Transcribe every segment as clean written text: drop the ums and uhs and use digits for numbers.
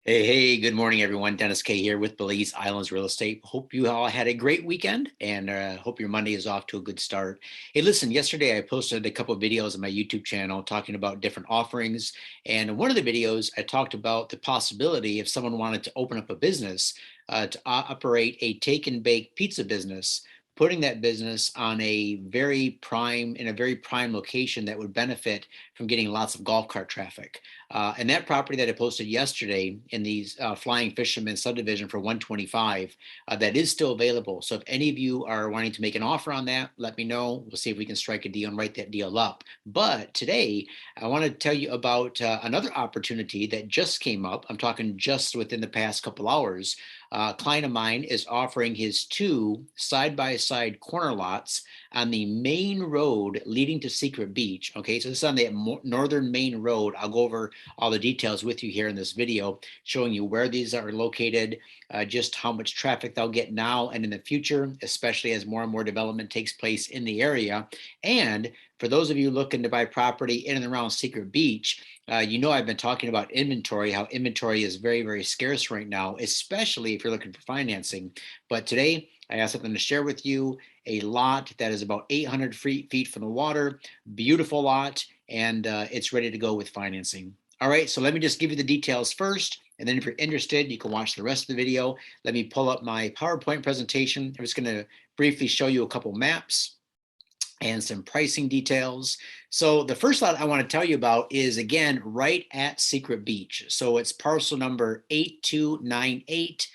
Hey, good morning, everyone. Dennis K here with Belize Islands Real Estate. Hope you all had a great weekend and hope your Monday is off to a good start. Hey, listen, yesterday I posted a couple of videos on my YouTube channel talking about different offerings. And in one of the videos, I talked about the possibility if someone wanted to open up a business to operate a take and bake pizza business, putting that business on in a very prime location that would benefit from getting lots of golf cart traffic. And that property that I posted yesterday in the Flying Fisherman subdivision for 125, that is still available. So if any of you are wanting to make an offer on that, let me know. We'll see if we can strike a deal and write that deal up. But today, I want to tell you about another opportunity that just came up. I'm talking just within the past couple hours. A client of mine is offering his two side-by-side corner lots on the main road leading to Secret Beach. Okay, so this is on the northern main road. I'll go over all the details with you here in this video, showing you where these are located, just how much traffic they'll get now and in the future, especially as more and more development takes place in the area. And for those of you looking to buy property in and around Secret Beach, you know I've been talking about inventory, how inventory is very, very scarce right now, especially if you're looking for financing. But today, I have something to share with you, a lot that is about 800 feet from the water, beautiful lot, and it's ready to go with financing. All right, so let me just give you the details first, and then if you're interested, you can watch the rest of the video. Let me pull up my PowerPoint presentation. I'm just gonna briefly show you a couple maps and some pricing details. So the first lot I want to tell you about is, again, right at Secret Beach. So it's parcel number 8298,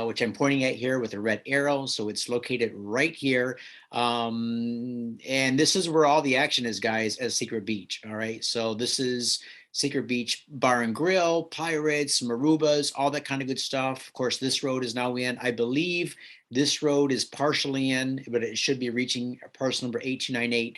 which I'm pointing at here with a red arrow. So it's located right here. And this is where all the action is, guys, at Secret Beach. All right. So this is Secret Beach Bar and Grill, Pirates, Marubas, all that kind of good stuff. Of course, this road is now in. I believe this road is partially in, but it should be reaching parcel number 8298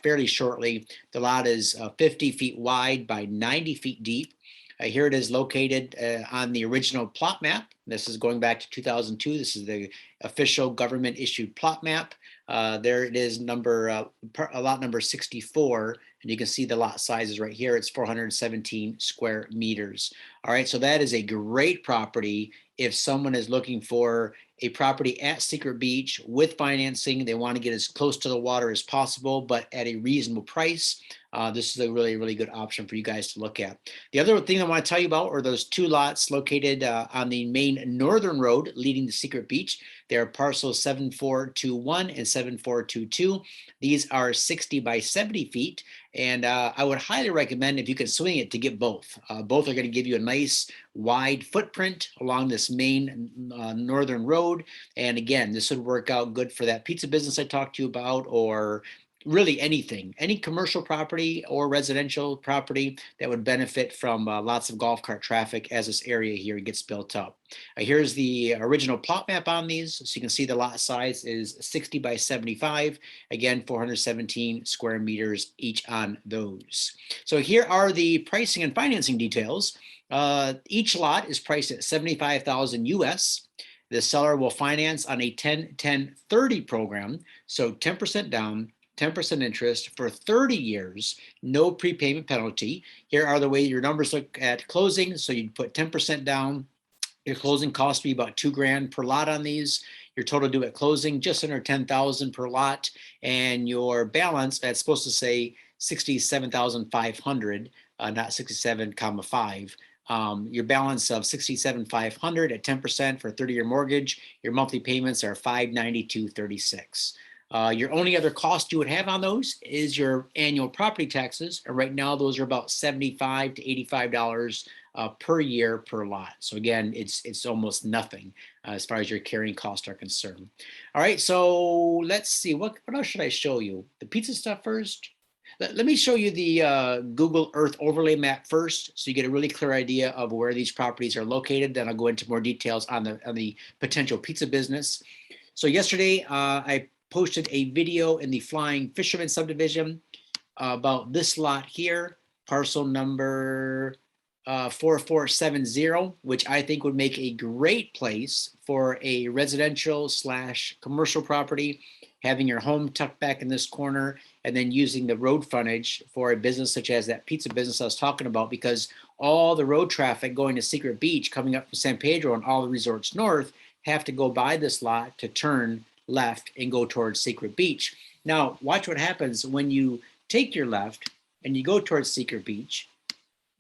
fairly shortly. The lot is 50 feet wide by 90 feet deep. Here it is located on the original plot map. This is going back to 2002. This is the official government issued plot map. There it is, lot number 64, and you can see the lot sizes right here. It's 417 square meters. All right, so that is a great property if someone is looking for a property at Secret Beach with financing. They want to get as close to the water as possible, but at a reasonable price. This is a really, really good option for you guys to look at. The other thing I want to tell you about are those two lots located on the main northern road leading to Secret Beach. They are parcels 7421 and 7422. These are 60 by 70 feet. And I would highly recommend, if you can swing it, to get both. Both are going to give you a nice wide footprint along this main northern road. And again, this would work out good for that pizza business I talked to you about, or really anything, any commercial property or residential property that would benefit from lots of golf cart traffic as this area here gets built up. Here's the original plot map on these. So you can see the lot size is 60 by 75. Again, 417 square meters each on those. So here are the pricing and financing details. Each lot is priced at 75,000 US. The seller will finance on a 10-10-30 program. So 10% down, 10% interest for 30 years, no prepayment penalty. Here are the way your numbers look at closing. So you'd put 10% down. Your closing cost would be about $2,000 per lot on these. Your total due at closing, just under 10,000 per lot. And your balance, that's supposed to say 67,500, not 67,5. Your balance of 67,500 at 10% for a 30-year mortgage. Your monthly payments are $592.36. Your only other cost you would have on those is your annual property taxes. And right now, those are about $75 to $85 per year per lot. So again, it's almost nothing as far as your carrying costs are concerned. All right, so let's see, what else should I show you? The pizza stuff first. Let me show you the Google Earth overlay map first, so you get a really clear idea of where these properties are located. Then I'll go into more details on the potential pizza business. So yesterday, I posted a video in the Flying Fisherman subdivision about this lot here, parcel number 4470, which I think would make a great place for a residential slash commercial property, having your home tucked back in this corner, and then using the road frontage for a business such as that pizza business I was talking about, because all the road traffic going to Secret Beach, coming up from San Pedro and all the resorts north, have to go by this lot to turn left and go towards Secret Beach. Now, watch what happens when you take your left and you go towards Secret Beach.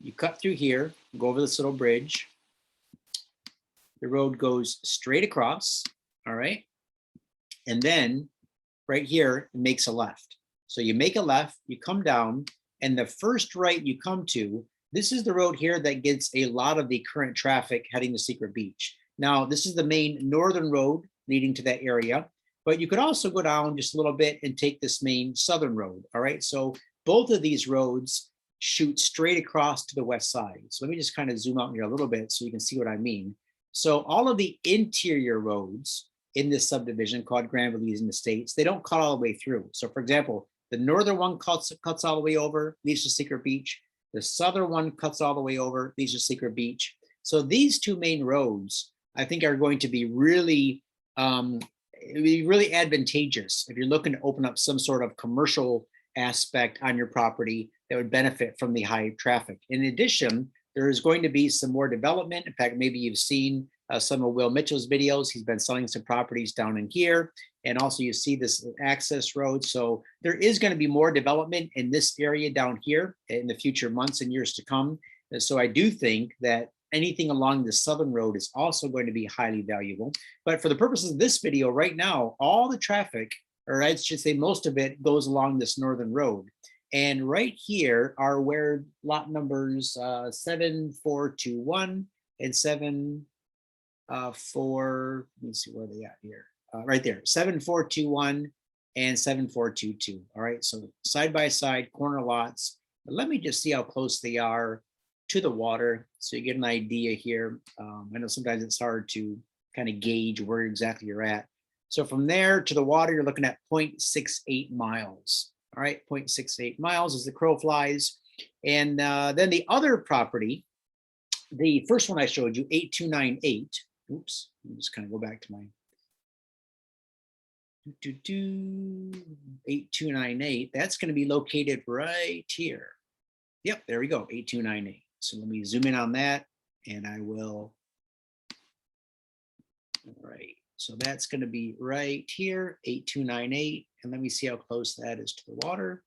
You cut through here, go over this little bridge. The road goes straight across, all right? And then right here, it makes a left. So you make a left, you come down, and the first right you come to, this is the road here that gets a lot of the current traffic heading to Secret Beach. Now, this is the main northern road leading to that area, but you could also go down just a little bit and take this main southern road, all right? So both of these roads shoot straight across to the west side. So let me just kind of zoom out here a little bit so you can see what I mean. So all of the interior roads in this subdivision called Grand Belize in the States, they don't cut all the way through. So for example, the northern one cuts all the way over, leads to Secret Beach. The southern one cuts all the way over, leads to Secret Beach. So these two main roads, I think, are going to be really, really advantageous if you're looking to open up some sort of commercial aspect on your property that would benefit from the high traffic. In addition, there is going to be some more development. In fact, maybe you've seen some of Will Mitchell's videos. He's been selling some properties down in here. And also you see this access road. So there is going to be more development in this area down here in the future months and years to come. And so I do think that anything along the southern road is also going to be highly valuable. But for the purposes of this video right now, all the traffic, or I should say most of it, goes along this northern road. And right here are where lot numbers 7421 and 74, let me see where they at here. Right there, 7421 and 7422. All right, so side by side corner lots. But let me just see how close they are to the water so you get an idea here. I know sometimes it's hard to kind of gauge where exactly you're at. So from there to the water, you're looking at 0.68 miles. All right, 0.68 miles as the crow flies. And then the other property, the first one I showed you, 8298. Oops, let me just kind of go back to my 8298. That's going to be located right here. Yep, there we go, 8298. So let me zoom in on that and I will. All right, so that's going to be right here, 8298. And let me see how close that is to the water.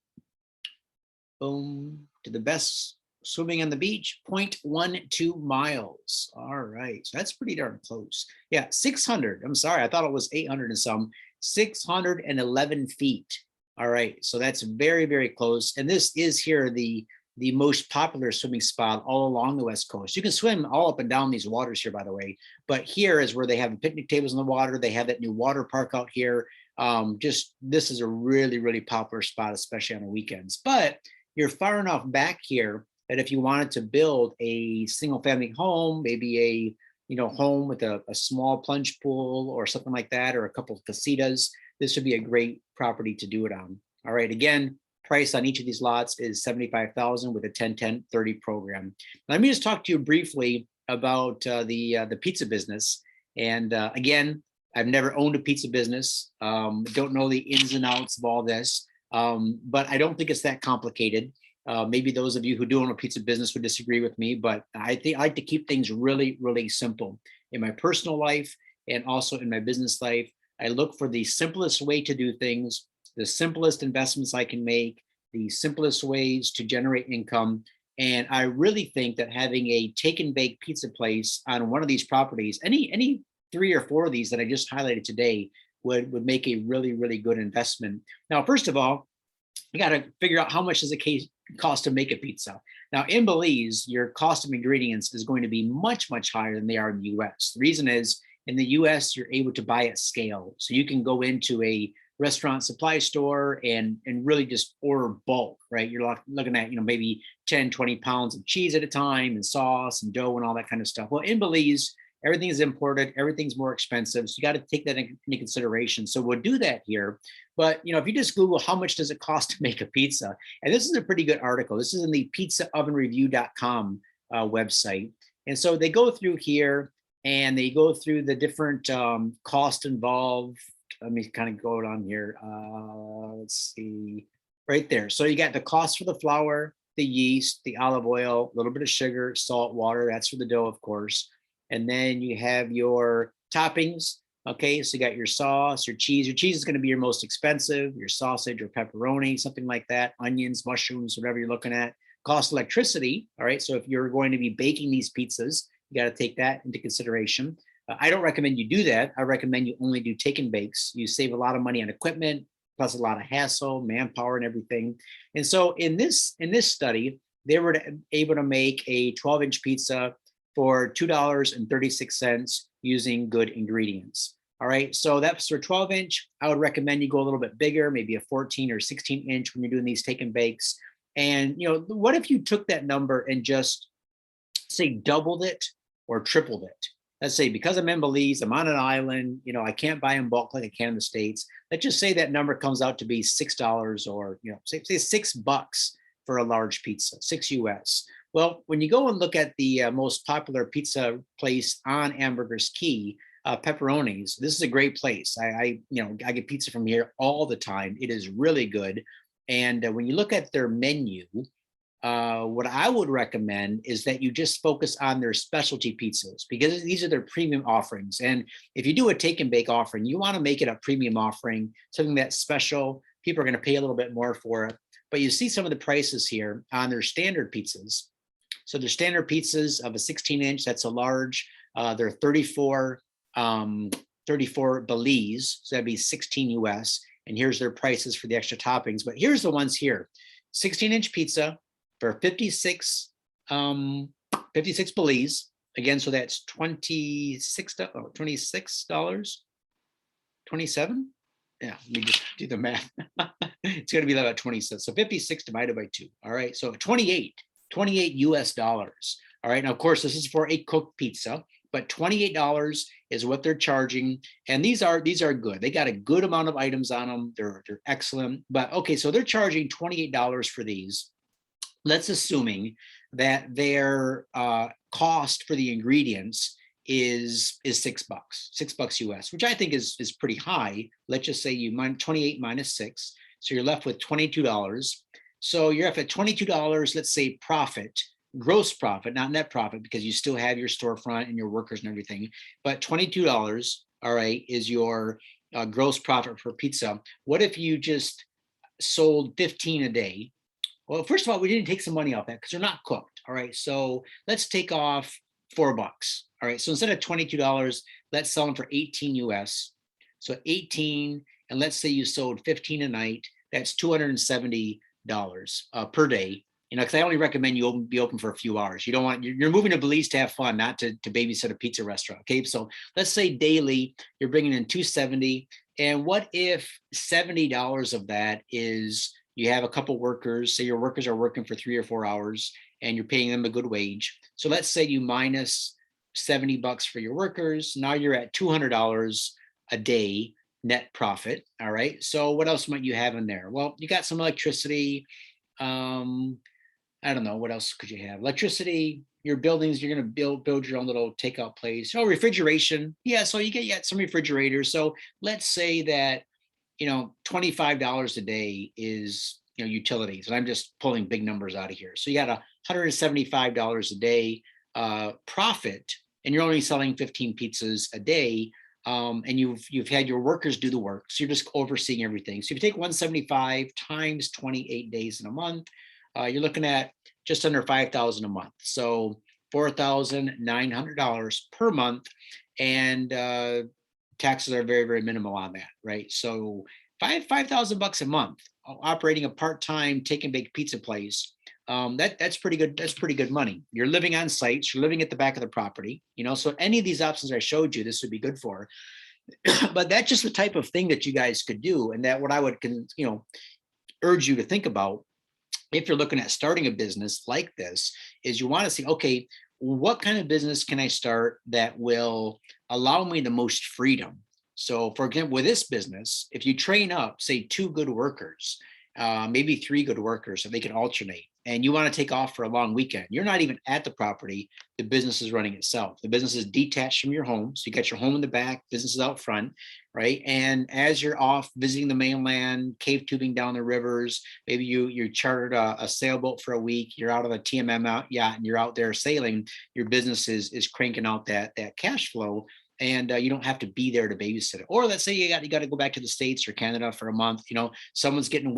Boom, to the best swimming on the beach, 0.12 miles. All right, so that's pretty darn close. Yeah, 600, I'm sorry, I thought it was 800 and some, 611 feet. All right, so that's very, very close. And this is here the most popular swimming spot all along the West Coast. You can swim all up and down these waters here, by the way, but here is where they have the picnic tables in the water. They have that new water park out here. This is a really, really popular spot, especially on the weekends. But you're far enough back here that if you wanted to build a single family home, maybe a home with a small plunge pool or something like that, or a couple of casitas, this would be a great property to do it on. All right, again, price on each of these lots is $75,000 with a 10-10-30 program. Let me just talk to you briefly about the pizza business. And again, I've never owned a pizza business. Don't know the ins and outs of all this, but I don't think it's that complicated. Maybe those of you who do own a pizza business would disagree with me, but I think I like to keep things really, really simple in my personal life and also in my business life. I look for the simplest way to do things, the simplest investments I can make, the simplest ways to generate income. And I really think that having a take and bake pizza place on one of these properties, any 3 or 4 of these that I just highlighted today would make a really, really good investment. Now, first of all, you got to figure out how much does it cost to make a pizza. Now, in Belize, your cost of ingredients is going to be much, much higher than they are in the US. The reason is in the US, you're able to buy at scale. So you can go into a restaurant supply store and really just order bulk, right? You're looking at, maybe 10, 20 pounds of cheese at a time and sauce and dough and all that kind of stuff. Well, in Belize, everything is imported, everything's more expensive. So you got to take that into consideration. So we'll do that here. But, if you just Google how much does it cost to make a pizza, and this is a pretty good article. This is in the pizzaovenreview.com website. And so they go through here and they go through the different cost involved. Let me kind of go down here. Let's see, right there. So you got the cost for the flour, the yeast, the olive oil, a little bit of sugar, salt, water. That's for the dough, of course. And then you have your toppings. Okay, so you got your sauce, your cheese. Your cheese is going to be your most expensive, your sausage or pepperoni, something like that, onions, mushrooms, whatever you're looking at. Cost electricity. All right, so if you're going to be baking these pizzas, you got to take that into consideration. I don't recommend you do that. I recommend you only do take and bakes. You save a lot of money on equipment, plus a lot of hassle, manpower, and everything. And so in this study, they were able to make a 12-inch pizza for $2.36 using good ingredients. All right, so that's for 12-inch. I would recommend you go a little bit bigger, maybe a 14 or 16-inch when you're doing these take and bakes. And what if you took that number and just say doubled it or tripled it? Let's say because I'm in Belize, I'm on an island, I can't buy in bulk like I can in the States. Let's just say that number comes out to be $6 or, say $6 for a large pizza, 6 US. Well, when you go and look at the most popular pizza place on Ambergris Caye, Pepperoni's, this is a great place. I get pizza from here all the time. It is really good. And when you look at their menu, what I would recommend is that you just focus on their specialty pizzas because these are their premium offerings. And if you do a take and bake offering, you want to make it a premium offering, something that's special. People are going to pay a little bit more for it. But you see some of the prices here on their standard pizzas. So their standard pizzas of a 16-inch, that's a large, they're 34 Belize, so that'd be 16 US. And here's their prices for the extra toppings. But here's the ones here: 16-inch pizza for 56 Belize. Again, so that's $26, 27. Yeah, let me just do the math. It's going to be about 26. So 56 divided by 2. All right, so 28 US dollars. All right, now of course this is for a cooked pizza, but $28 is what they're charging. And these are good. They got a good amount of items on them. They're excellent. But okay, so they're charging $28 for these. Let's assuming that their cost for the ingredients is $6 US, which I think is pretty high. Let's just say you 28 minus 6, so you're left with $22. So you're left at $22, let's say profit, gross profit, not net profit, because you still have your storefront and your workers and everything. But $22, all right, is your gross profit for pizza. What if you just sold 15 a day? Well, first of all, we didn't take some money off that because they're not cooked. All right, so let's take off $4. All right, so instead of $22, let's sell them for 18 US. So 18, and let's say you sold 15 a night. That's $270 per day. Because I only recommend you be open for a few hours. You don't want, you're moving to Belize to have fun, not to babysit a pizza restaurant. Okay, so let's say daily you're bringing in $270. And what if $70 of that is you have a couple workers, say your workers are working for 3 or 4 hours and you're paying them a good wage. So let's say you minus $70 for your workers. Now you're at $200 a day net profit. All right. So what else might you have in there? Well, you got some electricity. I don't know, what else could you have? Electricity, your buildings, you're going to build your own little takeout place. Oh, refrigeration. Yeah. So you get some refrigerators. So let's say that, $25 a day is, utilities. And I'm just pulling big numbers out of here. So you got $175 a day profit, and you're only selling 15 pizzas a day. And you've had your workers do the work. So you're just overseeing everything. So if you take 175 times 28 days in a month, you're looking at just under $5,000 a month. So $4,900 per month. And taxes are very, very minimal on that, right? So $5,000 a month operating a part-time take and bake pizza place. That's pretty good. That's pretty good money. You're living on site. You're living at the back of the property, so any of these options I showed you, this would be good for. But that's just the type of thing that you guys could do. And that what I would, urge you to think about if you're looking at starting a business like this is you want to see, okay, what kind of business can I start that will allow me the most freedom? So for example, with this business, if you train up, say 2 good workers, maybe 3 good workers, so they can alternate. and you want to take off for a long weekend. You're not even at the property. The business is running itself. The business is detached from your home. So you got your home in the back, business is out front, right? And as you're off visiting the mainland, cave tubing down the rivers, maybe you chartered a sailboat for a week, you're out on a TMM yacht and you're out there sailing, your business is cranking out that cash flow, and you don't have to be there to babysit it. Or let's say you got to go back to the States or Canada for a month. Someone's getting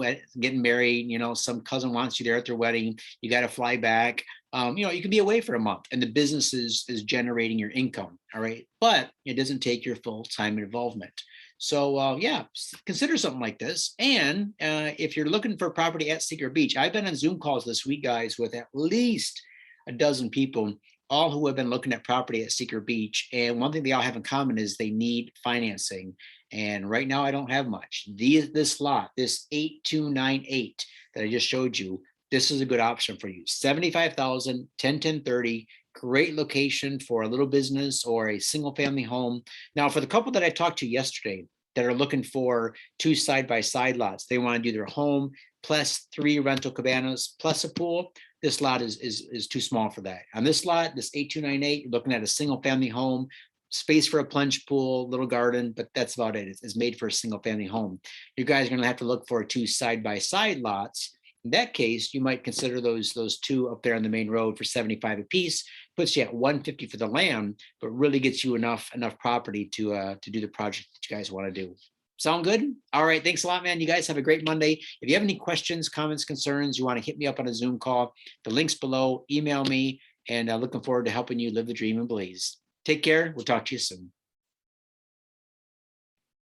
married. Some cousin wants you there at their wedding. You got to fly back. You can be away for a month, and the business is generating your income. All right, but it doesn't take your full time involvement. So yeah, consider something like this. And if you're looking for property at Secret Beach, I've been on Zoom calls this week, guys, with at least a dozen people, all who have been looking at property at Secret Beach. And one thing they all have in common is they need financing. And right now I don't have much. This lot, this 8298 that I just showed you, this is a good option for you. 75,000, 1030, great location for a little business or a single family home. Now, for the couple that I talked to yesterday that are looking for 2 side-by-side lots, they want to do their home plus 3 rental cabanas plus a pool. This lot is too small for that. On this lot, this 8298, you're looking at a single family home, space for a plunge pool, little garden, but that's about it. It's made for a single family home. You guys are going to have to look for 2 side-by-side lots. In that case, you might consider those 2 up there on the main road for 75 a piece, puts you at 150 for the land, but really gets you enough property to do the project that you guys want to do. Sound good? All right. Thanks a lot, man. You guys have a great Monday. If you have any questions, comments, concerns, you want to hit me up on a Zoom call, the link's below, email me, and looking forward to helping you live the dream in Belize. Take care. We'll talk to you soon.